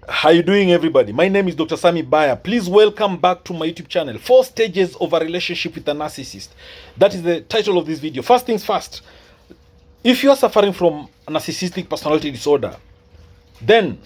How you doing, everybody? My name is Dr. Sami Baya. Please welcome back to my YouTube channel. 4 stages of a relationship with a narcissist. That is the title of this video. First things first, if you are suffering from a narcissistic personality disorder, then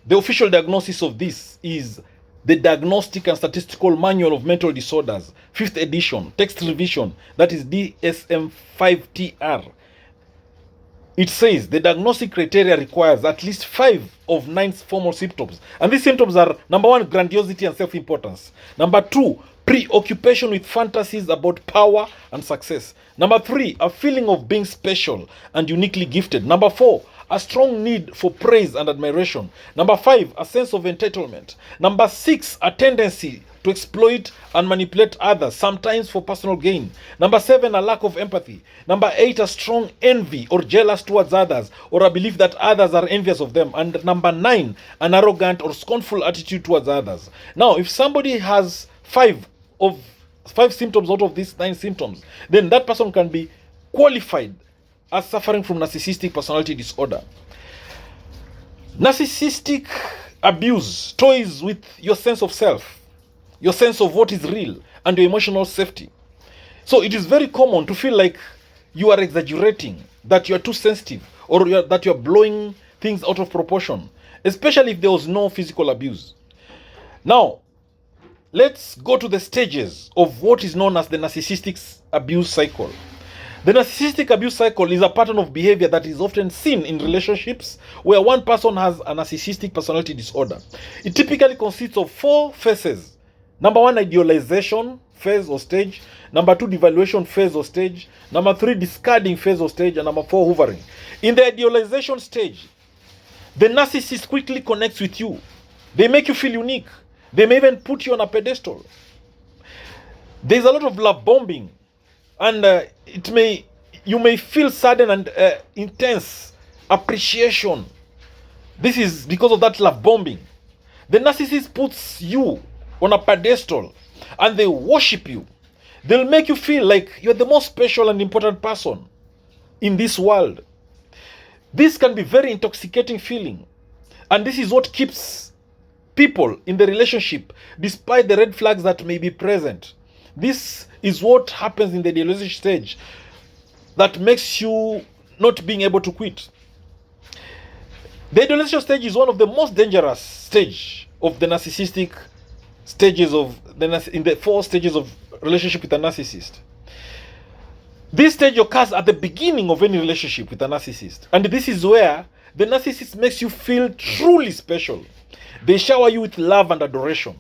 the official diagnosis of this is the Diagnostic and Statistical Manual of Mental Disorders, 5th edition, text revision, that is DSM-5-TR. It says the diagnostic criteria requires at least 5 of 9 formal symptoms. And these symptoms are: number 1, grandiosity and self-importance. Number 2, preoccupation with fantasies about power and success. Number 3, a feeling of being special and uniquely gifted. Number 4, a strong need for praise and admiration. Number 5, a sense of entitlement. Number 6, a tendency to exploit and manipulate others, sometimes for personal gain. Number 7, a lack of empathy. Number 8, a strong envy or jealous towards others, or a belief that others are envious of them. And number 9, an arrogant or scornful attitude towards others. Now, if somebody has 5 symptoms out of these 9 symptoms, then that person can be qualified as suffering from narcissistic personality disorder. Narcissistic abuse toys with your sense of self, your sense of what is real, and your emotional safety. So it is very common to feel like you are exaggerating, that you are too sensitive, or that you are blowing things out of proportion, especially if there was no physical abuse. Now, let's go to the stages of what is known as the narcissistic abuse cycle. The narcissistic abuse cycle is a pattern of behavior that is often seen in relationships where one person has a narcissistic personality disorder. It typically consists of 4 phases. Number 1, idealization phase or stage. Number 2, devaluation phase or stage. Number 3, discarding phase or stage. And number 4, hoovering. In the idealization stage, the narcissist quickly connects with you. They make you feel unique. They may even put you on a pedestal. There's a lot of love bombing, and you may feel sudden and intense appreciation. This is because of that love bombing. The narcissist puts you on a pedestal and they worship you. They'll make you feel like you're the most special and important person in this world. This can be very intoxicating feeling, and this is what keeps people in the relationship despite the red flags that may be present. This is what happens in the idealization stage that makes you not being able to quit. The idealization stage is one of the most dangerous stage of the narcissistic stages in the 4 stages of relationship with a narcissist. This stage occurs at the beginning of any relationship with a narcissist, and this is where the narcissist makes you feel truly special. They shower you with love and adoration.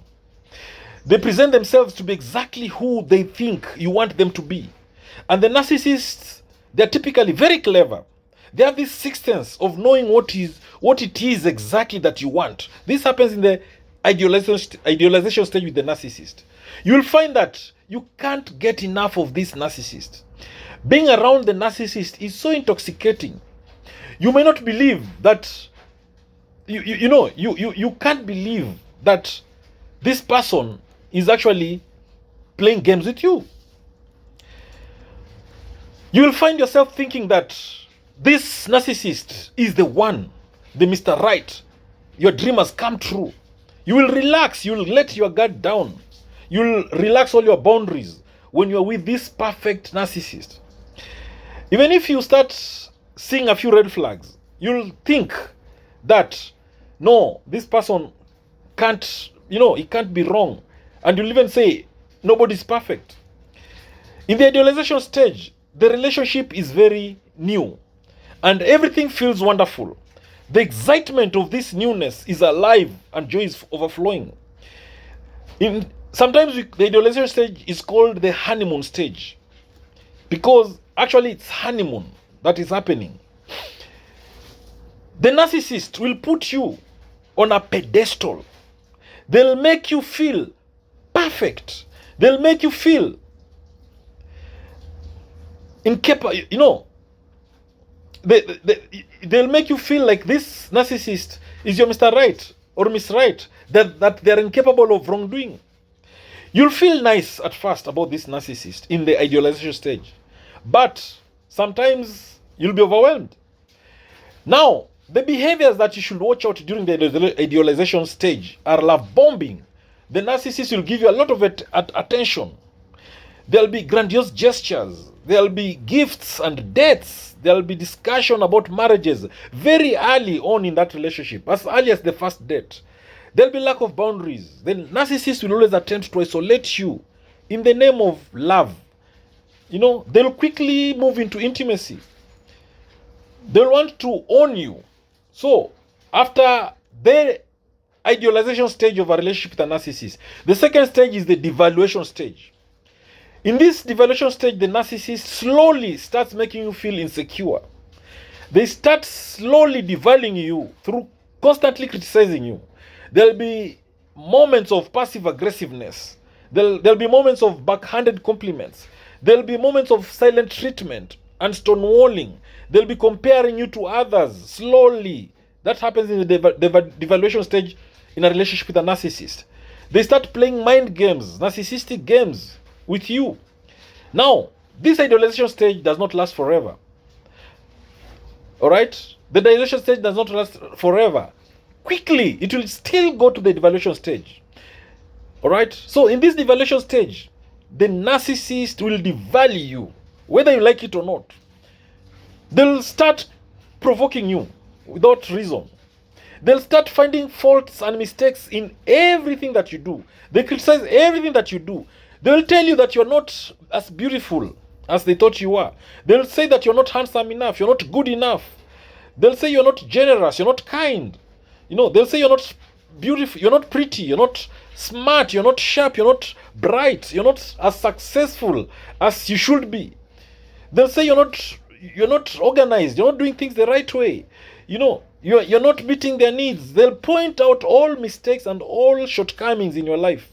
They present themselves to be exactly who they think you want them to be. And the narcissists, they're typically very clever. They have this sixth sense of knowing what it is exactly that you want. This happens in the idealization stage with the narcissist. You'll find that you can't get enough of this narcissist. Being around the narcissist is so intoxicating. You may not believe that you can't believe that this person is actually playing games with you. You will find yourself thinking that this narcissist is the one, the Mr. Right. Your dream has come true. You will relax. You will let your guard down. You will relax all your boundaries when you are with this perfect narcissist. Even if you start seeing a few red flags, you'll think that, no, this person can't, it can't be wrong. And you'll even say, nobody's perfect. In the idealization stage, the relationship is very new and everything feels wonderful. The excitement of this newness is alive and joy is overflowing. Sometimes the idealization stage is called the honeymoon stage, because actually it's honeymoon that is happening. The narcissist will put you on a pedestal. They'll make you feel perfect. They'll make you feel incapable, they'll make you feel like this narcissist is your Mr. Right or Miss Right, that they're incapable of wrongdoing. You'll feel nice at first about this narcissist in the idealization stage, but sometimes you'll be overwhelmed. Now, The behaviors that you should watch out during the idealization stage are love bombing. The narcissist will give you a lot of attention. There'll be grandiose gestures. There'll be gifts and dates. There'll be discussion about marriages very early on in that relationship, as early as the first date. There'll be lack of boundaries. The narcissist will always attempt to isolate you in the name of love. They'll quickly move into intimacy. They'll want to own you. So, after the idealization stage of a relationship with a narcissist, the second stage is the devaluation stage. In this devaluation stage, the narcissist slowly starts making you feel insecure. They start slowly devaluing you through constantly criticizing you. There'll be moments of passive aggressiveness. There'll be moments of backhanded compliments. There'll be moments of silent treatment and stonewalling. They'll be comparing you to others slowly. That happens in the devaluation stage in a relationship with a narcissist. They start playing mind games, narcissistic games with you. Now, this idealization stage does not last forever. Alright? The idealization stage does not last forever. Quickly, it will still go to the devaluation stage. Alright? So, in this devaluation stage, the narcissist will devalue you, whether you like it or not. They'll start provoking you without reason. They'll start finding faults and mistakes in everything that you do. They criticize everything that you do. They'll tell you that you're not as beautiful as they thought you were. They'll say that you're not handsome enough, you're not good enough. They'll say you're not generous, you're not kind. They'll say you're not beautiful, you're not pretty, you're not smart, you're not sharp, you're not bright, you're not as successful as you should be. They'll say you're not organized, you're not doing things the right way. You're not meeting their needs. They'll point out all mistakes and all shortcomings in your life.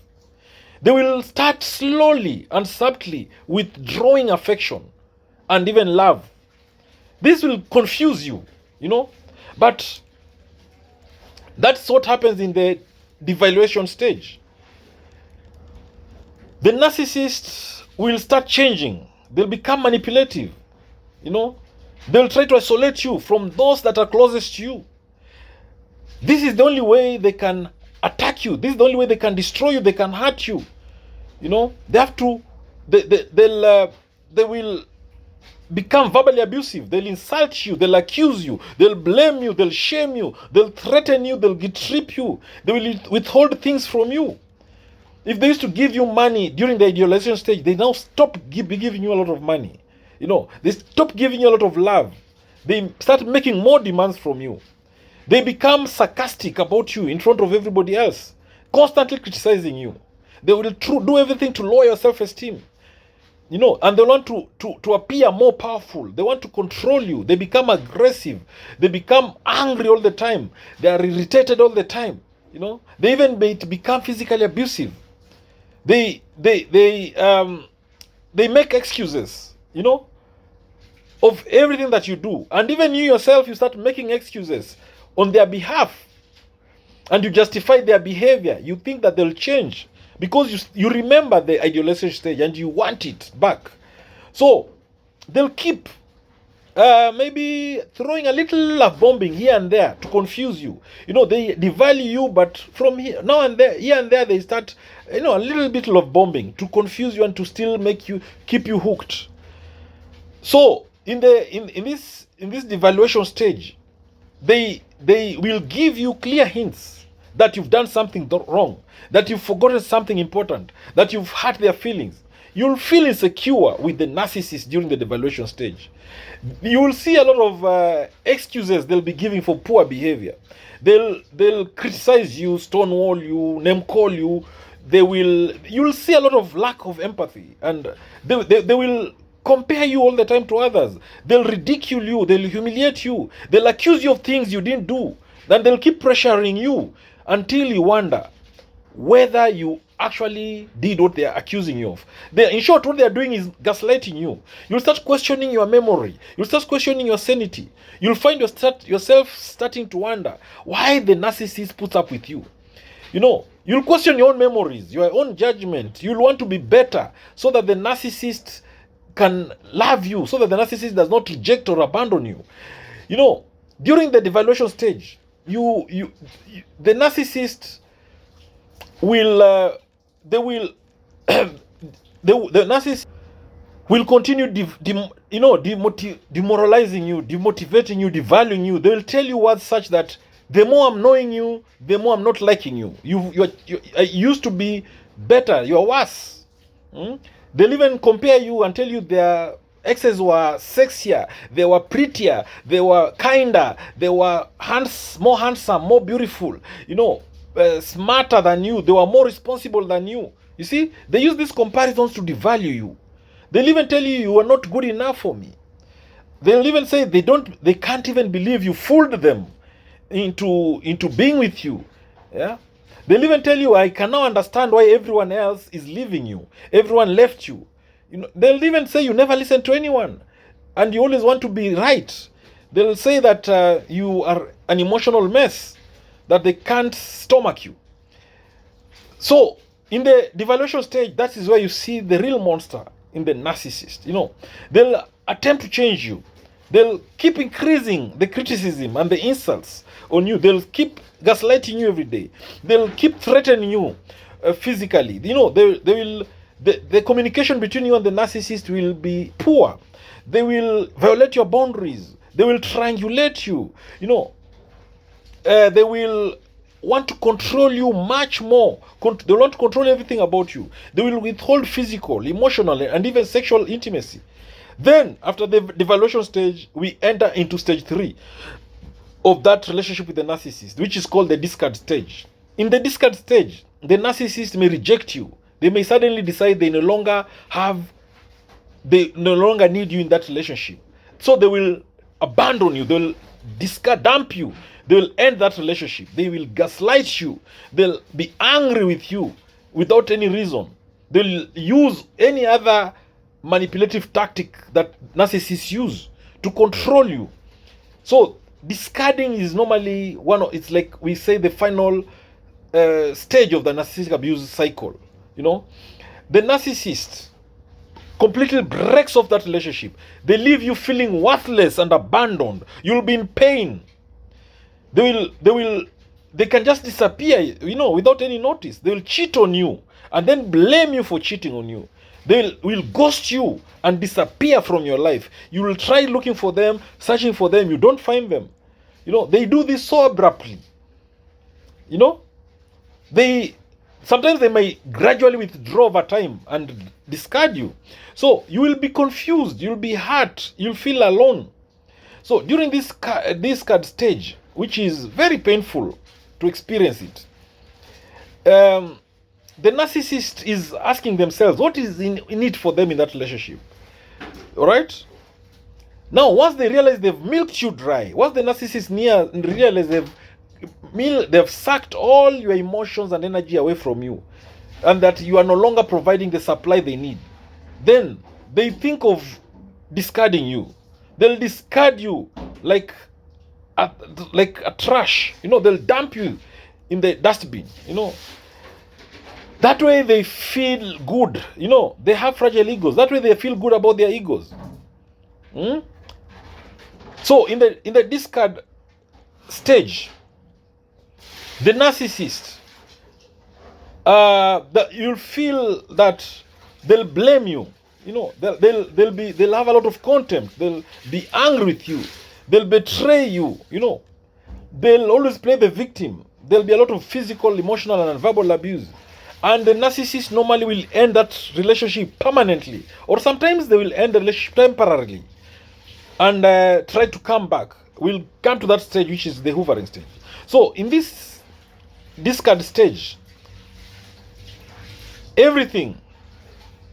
They will start slowly and subtly withdrawing affection and even love. This will confuse you, but that's what happens in the devaluation stage. The narcissists will start changing. They'll become manipulative. They'll try to isolate you from those that are closest to you. This is the only way they can attack you. This is the only way they can destroy you. They can hurt you. They have to. They will become verbally abusive. They'll insult you. They'll accuse you. They'll blame you. They'll shame you. They'll threaten you. They'll guilt-trip you. They will withhold things from you. If they used to give you money during the idealization stage, they now stop giving you a lot of money. They stop giving you a lot of love. They start making more demands from you. They become sarcastic about you in front of everybody else, constantly criticizing you. They will do everything to lower your self-esteem. And they want to appear more powerful. They want to control you. They become aggressive. They become angry all the time. They are irritated all the time. They even become physically abusive. They make excuses, of everything that you do. And even you yourself, you start making excuses on their behalf. And you justify their behavior. You think that they'll change because you remember the idealization stage and you want it back. So they'll keep maybe throwing a little love bombing here and there to confuse you. They devalue you, but from here and there, they start, a little bit of bombing to confuse you and to still keep you hooked. So in this devaluation stage, they will give you clear hints that you've done something wrong, that you've forgotten something important, that you've hurt their feelings. You'll feel insecure with the narcissist during the devaluation stage. You will see a lot of excuses they'll be giving for poor behavior. They'll criticize you, stonewall you, name call you. You'll see a lot of lack of empathy, and they will compare you all the time to others. They'll ridicule you, they'll humiliate you, they'll accuse you of things you didn't do. Then they'll keep pressuring you until you wonder whether you actually did what they are accusing you of. In short, what they are doing is gaslighting you. You'll start questioning your memory. You'll start questioning your sanity. You'll find yourself starting to wonder why the narcissist puts up with you. You'll question your own memories, your own judgment. You'll want to be better so that the narcissist can love you, so that the narcissist does not reject or abandon you. During the devaluation stage, the narcissist will they will the narcissist will continue demoralizing you, demotivating you, devaluing you. They will tell you words such that the more I'm knowing you, the more I'm not liking you. You used to be better, you're worse. They'll even compare you and tell you their exes were sexier, they were prettier, they were kinder, they were more handsome, more beautiful, smarter than you, they were more responsible than you. You see, they use these comparisons to devalue you. They'll even tell you you are not good enough for me. They'll even say they can't even believe you fooled them into being with you. Yeah. They'll even tell you, I can now understand why everyone else is leaving you. Everyone left you. They'll even say you never listen to anyone and you always want to be right. They'll say that you are an emotional mess, that they can't stomach you. So in the devaluation stage, that is where you see the real monster in the narcissist. They'll attempt to change you. They'll keep increasing the criticism and the insults on you. They'll keep gaslighting you every day. They'll keep threatening you physically. The communication between you and the narcissist will be poor. They will violate your boundaries. They will triangulate you. They will want to control you much more. They want to control everything about you. They will withhold physical, emotional, and even sexual intimacy. Then, after the devaluation stage, we enter into stage 3 of that relationship with the narcissist, which is called the discard stage. In the discard stage, the narcissist may reject you. They may suddenly decide they no longer need you in that relationship. So they will abandon you. They will dump you. They will end that relationship. They will gaslight you. They'll be angry with you without any reason. They'll use any other manipulative tactic that narcissists use to control you. So discarding is normally it's like we say the final stage of the narcissistic abuse cycle. The narcissist completely breaks off that relationship. They leave you feeling worthless and abandoned. You'll be in pain. They can just disappear, without any notice. They will cheat on you and then blame you for cheating on you. They will ghost you and disappear from your life. You will try looking for them, searching for them. You don't find them. They do this so abruptly. Sometimes they may gradually withdraw over time and discard you. So you will be confused. You'll be hurt. You'll feel alone. So during this discard stage, which is very painful to experience it, the narcissist is asking themselves, what is in it for them in that relationship? All right? Now, once they realize they've milked you dry, once the narcissist realize they've sucked all your emotions and energy away from you, and that you are no longer providing the supply they need, then they think of discarding you. They'll discard you like a trash. They'll dump you in the dustbin. That way they feel good. They have fragile egos. That way they feel good about their egos. So in the discard stage, the narcissist, you'll feel that they'll blame you. They'll have a lot of contempt. They'll be angry with you. They'll betray you. They'll always play the victim. There'll be a lot of physical, emotional, and verbal abuse. And the narcissist normally will end that relationship permanently. Or sometimes they will end the relationship temporarily and try to come back. We'll come to that stage, which is the hoovering stage. So in this discard stage, everything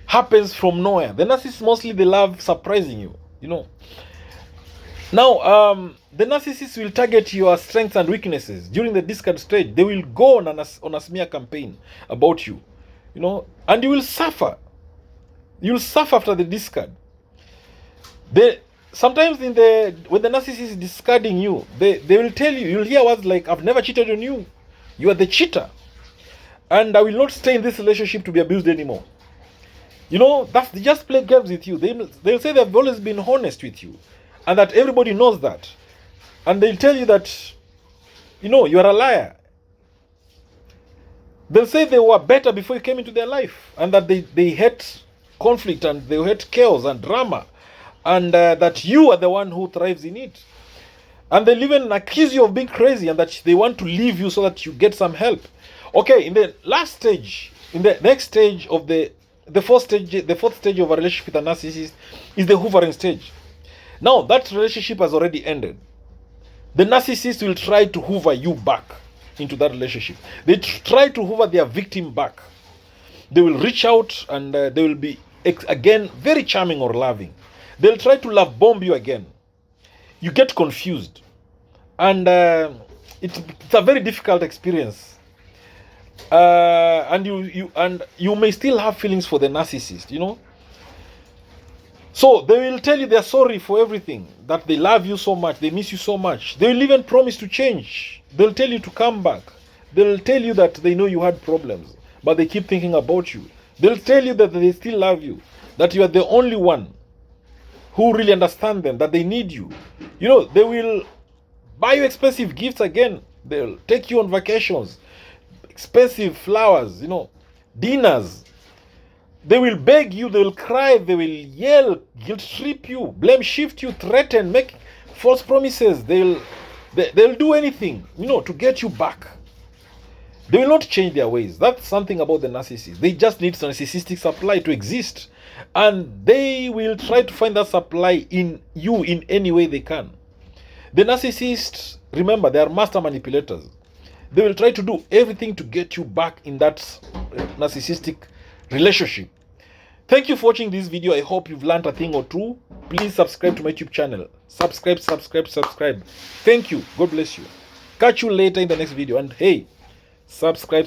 happens from nowhere. The narcissists mostly, they love surprising you. Now, the narcissist will target your strengths and weaknesses. During the discard stage, they will go on a smear campaign about you, and you will suffer. You'll suffer after the discard. Sometimes when the narcissist is discarding you, they will tell you, you'll hear words like, I've never cheated on you. You are the cheater. And I will not stay in this relationship to be abused anymore. They just play games with you. They'll say they've always been honest with you. And that everybody knows that. And they'll tell you that, you are a liar. They'll say they were better before you came into their life, and that they hate conflict and they hate chaos and drama, and that you are the one who thrives in it. And they'll even accuse you of being crazy, and that they want to leave you so that you get some help. Okay, in the last stage, in the next stage of the fourth stage of a relationship with a narcissist is the hoovering stage. Now that relationship has already ended. The narcissist will try to hoover you back into that relationship. They try to hoover their victim back. They will reach out and they will be again very charming or loving. They'll try to love bomb you again. You get confused, and it's a very difficult experience. And you may still have feelings for the narcissist, So they will tell you they're sorry for everything, that they love you so much, they miss you so much. They will even promise to change. They'll tell you to come back. They'll tell you that they know you had problems, but they keep thinking about you. They'll tell you that they still love you, that you are the only one who really understand them, that they need you. They will buy you expensive gifts again. They'll take you on vacations, expensive flowers, dinners. They will beg you, they will cry, they will yell, guilt trip you, blame shift you, threaten, make false promises. They'll do anything, to get you back. They will not change their ways. That's something about the narcissist. They just need narcissistic supply to exist. And they will try to find that supply in you in any way they can. The narcissists, remember, they are master manipulators. They will try to do everything to get you back in that narcissistic relationship. Thank you for watching this video. I hope you've learned a thing or two. Please subscribe to my YouTube channel. Subscribe. Thank you. God bless you. Catch you later in the next video. And hey, subscribe.